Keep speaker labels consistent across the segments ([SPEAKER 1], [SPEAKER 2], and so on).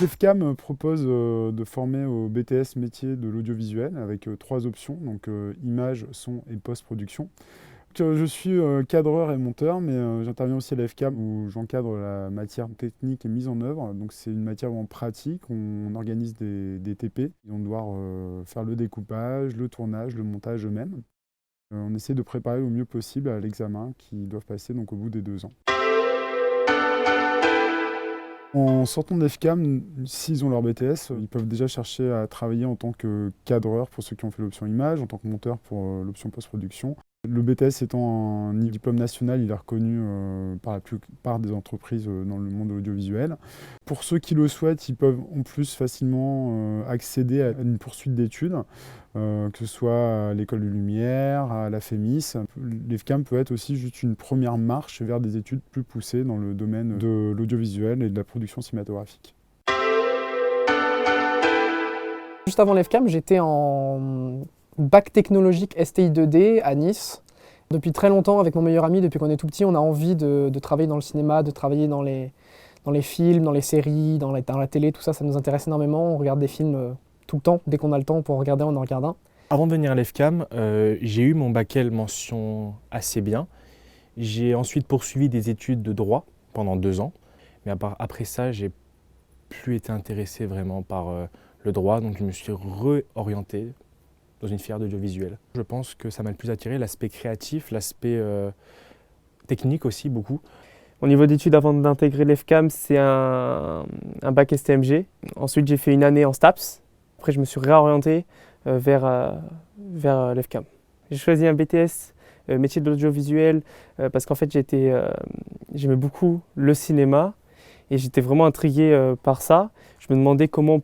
[SPEAKER 1] L'EFCAM propose de former au BTS métier de l'audiovisuel avec 3 options, donc image, son et post-production. Je suis cadreur et monteur, mais j'interviens aussi à l'EFCAM où j'encadre la matière technique et mise en œuvre. Donc c'est une matière vraiment pratique, on organise des TP, et on doit faire le découpage, le tournage, le montage eux-mêmes. On essaie de préparer au mieux possible à l'examen qui doivent passer donc au bout des 2 ans. En sortant de l'EFCAM, s'ils ont leur BTS, ils peuvent déjà chercher à travailler en tant que cadreur pour ceux qui ont fait l'option image, en tant que monteur pour l'option post-production. Le BTS étant un diplôme national, il est reconnu par la plupart des entreprises dans le monde de l'audiovisuel. Pour ceux qui le souhaitent, ils peuvent en plus facilement accéder à une poursuite d'études, que ce soit à l'École de Lumière, à la FEMIS. L'EFCAM peut être aussi juste une première marche vers des études plus poussées dans le domaine de l'audiovisuel et de la production cinématographique.
[SPEAKER 2] Juste avant l'EFCAM, j'étais en bac technologique STI 2D à Nice. Depuis très longtemps, avec mon meilleur ami, depuis qu'on est tout petit, on a envie de travailler dans le cinéma, de travailler dans les films, dans les séries, dans la télé, tout ça, ça nous intéresse énormément. On regarde des films tout le temps, dès qu'on a le temps pour regarder, on en regarde un.
[SPEAKER 3] Avant de venir à l'EFCAM, j'ai eu mon bac L mention assez bien. J'ai ensuite poursuivi des études de droit pendant 2 ans. Mais après ça, j'ai plus été intéressé vraiment par le droit, donc je me suis réorienté dans une filière d'audiovisuel. Je pense que ça m'a le plus attiré l'aspect créatif, l'aspect technique aussi beaucoup.
[SPEAKER 4] Mon niveau d'études avant d'intégrer l'EFCAM, c'est un bac STMG. Ensuite, j'ai fait une année en STAPS. Après, je me suis réorienté vers l'EFCAM. J'ai choisi un BTS métier de l'audiovisuel parce qu'en fait, j'aimais beaucoup le cinéma et j'étais vraiment intrigué par ça. Je me demandais comment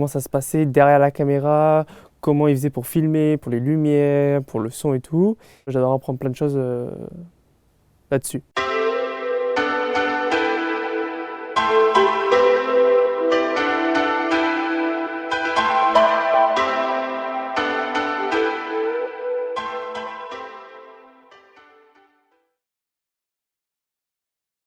[SPEAKER 4] ça se passait derrière la caméra, comment ils faisaient pour filmer, pour les lumières, pour le son et tout. J'adore apprendre plein de choses là-dessus.